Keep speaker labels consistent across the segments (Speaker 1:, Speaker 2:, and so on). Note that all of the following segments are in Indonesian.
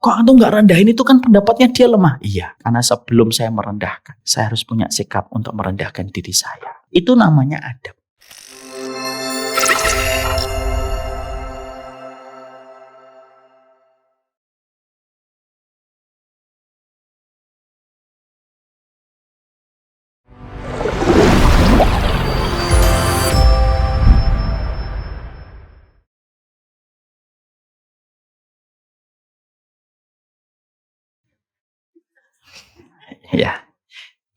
Speaker 1: Kok antum nggak rendahin, itu kan pendapatnya dia lemah. Iya, karena sebelum saya merendahkan, saya harus punya sikap untuk merendahkan diri saya. Itu namanya adab. Ya,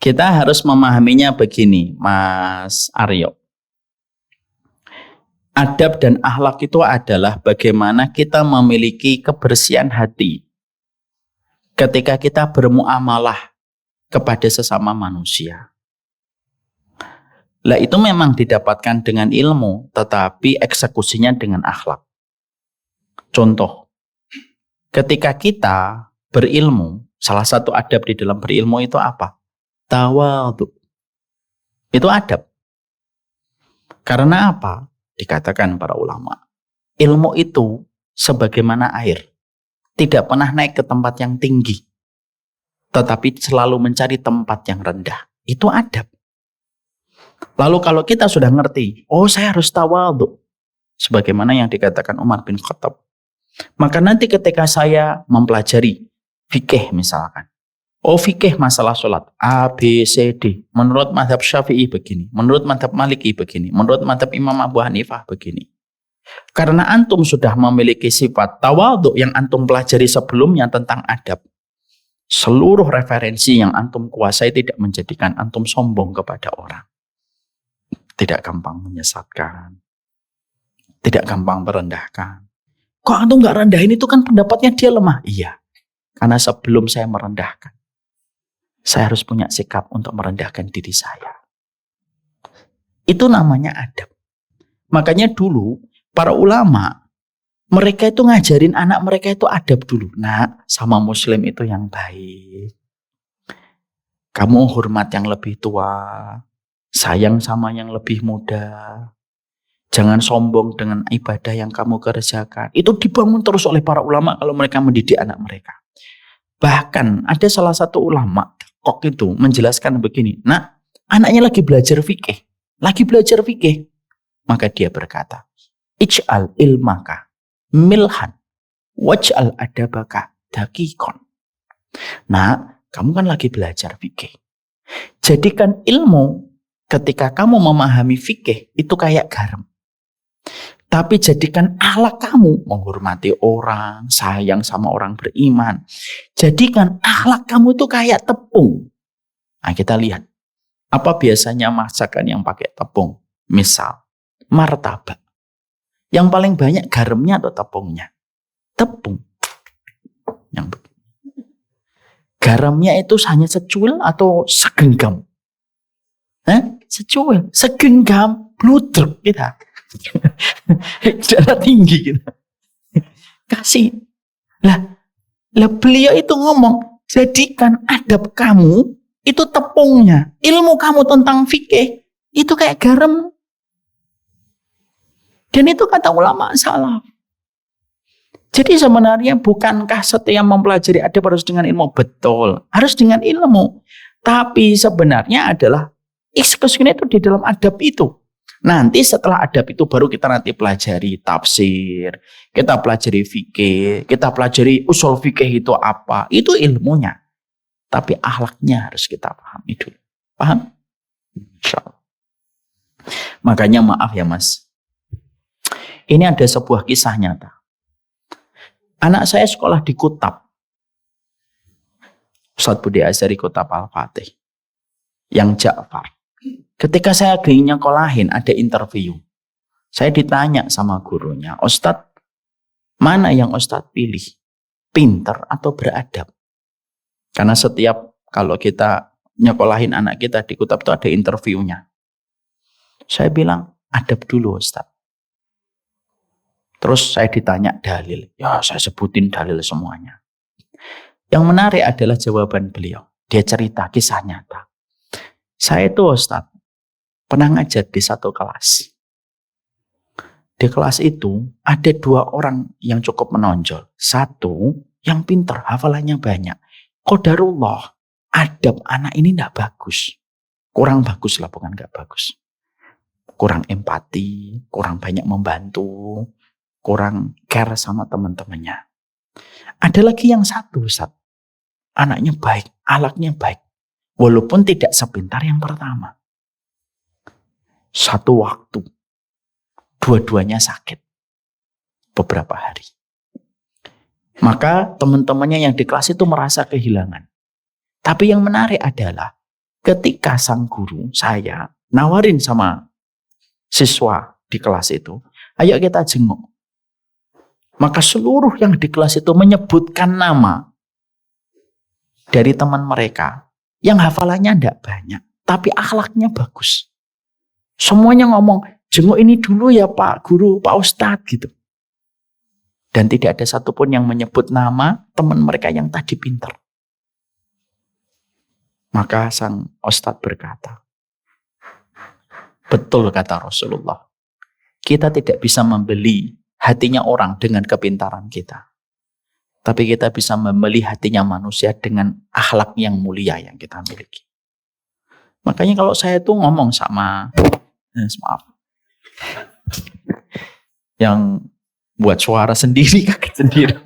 Speaker 1: kita harus memahaminya begini, Mas Aryo. Adab dan akhlak itu adalah bagaimana kita memiliki kebersihan hati ketika kita bermuamalah kepada sesama manusia. Lah itu memang didapatkan dengan ilmu, tetapi eksekusinya dengan akhlak. Contoh, ketika kita berilmu, salah satu adab di dalam berilmu itu apa? Tawadhu. Itu adab. Karena apa? Dikatakan para ulama, ilmu itu sebagaimana air, tidak pernah naik ke tempat yang tinggi, tetapi selalu mencari tempat yang rendah. Itu adab. Lalu kalau kita sudah ngerti, oh saya harus tawadhu, sebagaimana yang dikatakan Umar bin Khattab, maka nanti ketika saya mempelajari fikih misalkan, oh fikih masalah sholat A, B, C, D, menurut mazhab Syafi'i begini, menurut mazhab Maliki begini, menurut mazhab Imam Abu Hanifah begini. Karena antum sudah memiliki sifat tawadhu yang antum pelajari sebelumnya tentang adab, seluruh referensi yang antum kuasai tidak menjadikan antum sombong kepada orang, tidak gampang menyesatkan, tidak gampang merendahkan. Kok antum nggak rendahin, itu kan pendapatnya dia lemah. Iya, karena sebelum saya merendahkan, saya harus punya sikap untuk merendahkan diri saya. Itu namanya adab. Makanya dulu para ulama, mereka itu ngajarin anak mereka itu adab dulu. Nak, sama muslim itu yang baik. Kamu hormat yang lebih tua, sayang sama yang lebih muda. Jangan sombong dengan ibadah yang kamu kerjakan. Itu dibangun terus oleh para ulama kalau mereka mendidik anak mereka. Bahkan ada salah satu ulama kok itu menjelaskan begini, nah anaknya lagi belajar fikih, maka dia berkata, ij'al ilmaka milhan waj'al adabaka dakikon. Nah, kamu kan lagi belajar fikih, jadikan ilmu ketika kamu memahami fikih itu kayak garam. Tapi jadikan akhlak kamu menghormati orang, sayang sama orang beriman. Jadikan akhlak kamu itu kayak tepung. Nah, kita lihat. Apa biasanya masakan yang pakai tepung? Misal, martabak. Yang paling banyak garamnya atau tepungnya? Tepung. Yang begini. Garamnya itu hanya secuil atau segenggam? Secuil, segenggam, bludruk kita. Darah tinggi gitu. Kasih. Lah beliau itu ngomong, jadikan adab kamu itu tepungnya. Ilmu kamu tentang fikih itu kayak garam. Dan itu kata ulama salaf. Jadi sebenarnya bukankah setiap mempelajari adab harus dengan ilmu? Betul, harus dengan ilmu. Tapi sebenarnya adalah eksekusinya itu di dalam adab itu. Nanti setelah adab itu baru kita nanti pelajari tafsir, kita pelajari fikih, kita pelajari usul fikih itu apa. Itu ilmunya. Tapi akhlaknya harus kita pahami dulu. Paham? Insyaallah. Makanya maaf ya Mas. Ini ada sebuah kisah nyata. Anak saya sekolah di Kutab. Ustadz Budi Azhari Kutab Al-Fatih. Yang Ja'far. Ketika saya lagi nyekolahin ada interview. Saya ditanya sama gurunya, Ustadz, mana yang Ustadz pilih? Pinter atau beradab? Karena setiap kalau kita nyekolahin anak kita di Kutab itu ada interviewnya. Saya bilang, adab dulu Ustadz. Terus saya ditanya dalil. Ya saya sebutin dalil semuanya. Yang menarik adalah jawaban beliau. Dia cerita kisah nyata. Saya itu Ustadz pernah ngajar di satu kelas. Di kelas itu ada 2 orang yang cukup menonjol. Satu yang pintar, hafalannya banyak. Qadarullah, adab anak ini tidak bagus. Kurang bagus lah, bukan nggak bagus. Kurang empati, kurang banyak membantu, kurang care sama teman-temannya. Ada lagi yang satu, Ustaz. Anaknya baik, akhlaknya baik. Walaupun tidak sepintar yang pertama. Satu waktu, dua-duanya sakit. Beberapa hari. Maka teman-temannya yang di kelas itu merasa kehilangan. Tapi yang menarik adalah ketika sang guru, saya nawarin sama siswa di kelas itu, ayo kita jenguk. Maka seluruh yang di kelas itu menyebutkan nama dari teman mereka yang hafalannya tidak banyak, tapi akhlaknya bagus. Semuanya ngomong, jenguk ini dulu ya Pak Guru, Pak Ustadz gitu. Dan tidak ada satupun yang menyebut nama teman mereka yang tadi pintar. Maka sang Ustadz berkata, betul kata Rasulullah, kita tidak bisa membeli hatinya orang dengan kepintaran kita. Tapi kita bisa membeli hatinya manusia dengan akhlak yang mulia yang kita miliki. Makanya kalau saya tuh ngomong sama, maaf, yang buat suara sendiri, kaget sendiri.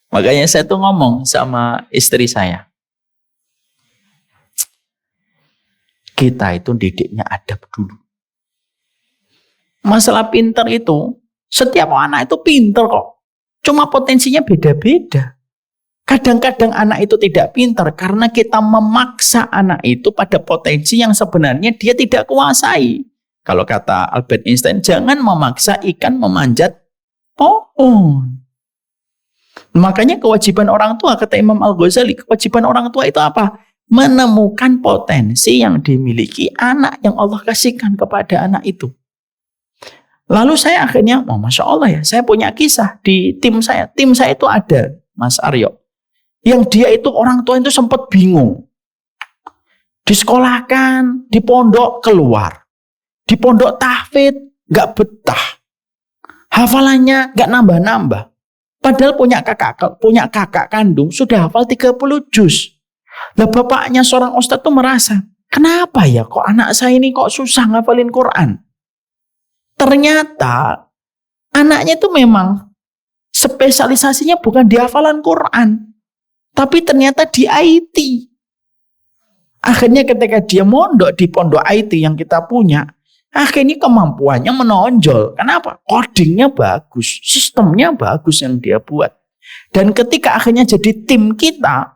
Speaker 1: Makanya saya tuh ngomong sama istri saya, kita itu didiknya adab dulu. Masalah pintar itu, setiap anak itu pintar kok. Cuma potensinya beda-beda. Kadang-kadang anak itu tidak pintar karena kita memaksa anak itu pada potensi yang sebenarnya dia tidak kuasai. Kalau kata Albert Einstein, jangan memaksa ikan memanjat pohon. Makanya kewajiban orang tua, kata Imam Al-Ghazali, kewajiban orang tua itu apa? Menemukan potensi yang dimiliki anak yang Allah kasihkan kepada anak itu. Lalu saya akhirnya, Masya Allah ya, saya punya kisah di tim saya. Tim saya itu ada, Mas Aryo, yang dia itu orang tua itu sempat bingung. Disekolahkan, di pondok keluar. Di pondok tahfidz, gak betah. Hafalannya gak nambah-nambah. Padahal punya kakak kandung sudah hafal 30 juz. Lah bapaknya seorang ustadz tuh merasa, kenapa ya kok anak saya ini kok susah ngafalin Quran? Ternyata anaknya itu memang spesialisasinya bukan di hafalan Quran, tapi ternyata di IT. Akhirnya ketika dia mondok di pondok IT yang kita punya, akhirnya kemampuannya menonjol. Kenapa? Codingnya bagus, sistemnya bagus yang dia buat. Dan ketika akhirnya jadi tim kita,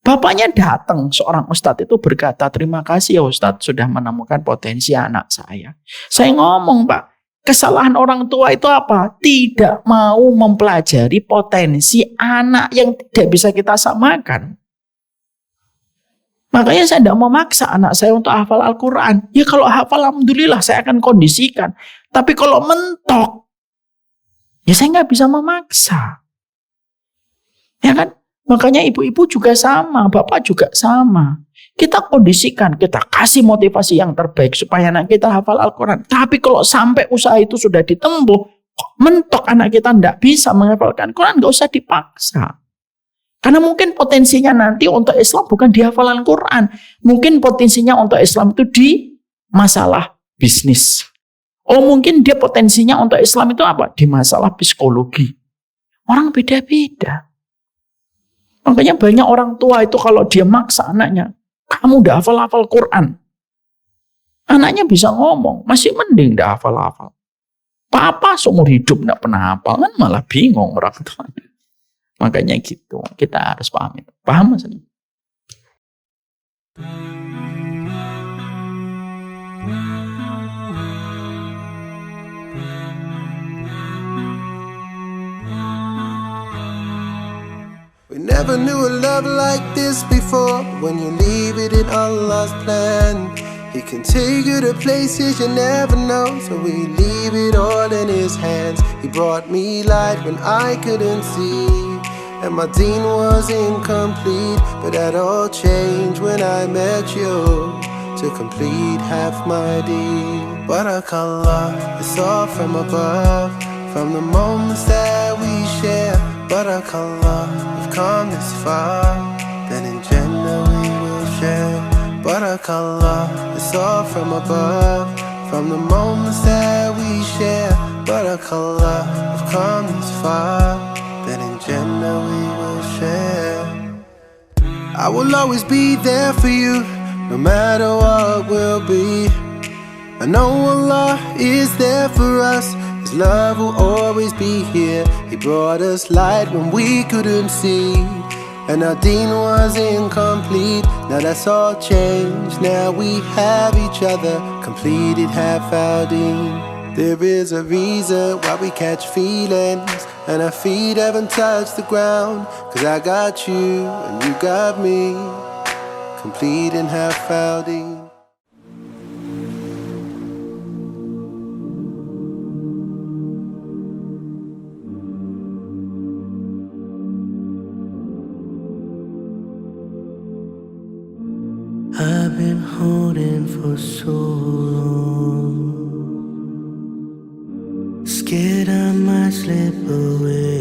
Speaker 1: bapaknya datang, seorang ustadz itu berkata, terima kasih ya ustadz sudah menemukan potensi anak saya. Saya ngomong, Pak, kesalahan orang tua itu apa? Tidak mau mempelajari potensi anak yang tidak bisa kita samakan. Makanya saya tidak memaksa anak saya untuk hafal Al-Quran. Ya kalau hafal alhamdulillah saya akan kondisikan. Tapi kalau mentok, ya saya nggak bisa memaksa. Ya kan? Makanya ibu-ibu juga sama, bapak juga sama. Kita kondisikan, kita kasih motivasi yang terbaik supaya anak kita hafal Al-Quran. Tapi kalau sampai usaha itu sudah ditempuh, mentok anak kita tidak bisa menghafalkan Quran, nggak usah dipaksa. Karena mungkin potensinya nanti untuk Islam bukan di hafalan Quran. Mungkin potensinya untuk Islam itu di masalah bisnis. Oh mungkin dia potensinya untuk Islam itu apa? Di masalah psikologi. Orang beda-beda. Makanya banyak orang tua itu kalau dia maksa anaknya, kamu udah hafal-hafal Quran. Anaknya bisa ngomong, masih mending udah hafal-hafal. Papa seumur hidup gak pernah hafal, kan malah bingung orang tuanya. Makanya gitu, kita harus paham itu. Paham maksudnya?
Speaker 2: We never knew a love like this before. When you leave it in Allah's plan, He can take you to places you never know. So we leave it all in His hands. He brought me light when I couldn't see, and my deen was incomplete. But that all changed when I met you, to complete half my deen. Barakallah, it's all from above. From the moments that we share, Barakallah, we've come this far, then in Jannah we will share. Barakallah, it's all from above, from the moments that we share. Barakallah, we've come this far, then in Jannah we will share. I will always be there for you, no matter what will be. I know Allah is there for us, His love will always be here. He brought us light when we couldn't see, and our deen was incomplete. Now that's all changed, now we have each other, completed half our deen. There is a reason why we catch feelings, and our feet haven't touched the ground. Cause I got you, and you got me, completing half our deen. I've been holding for so long, scared I might slip away.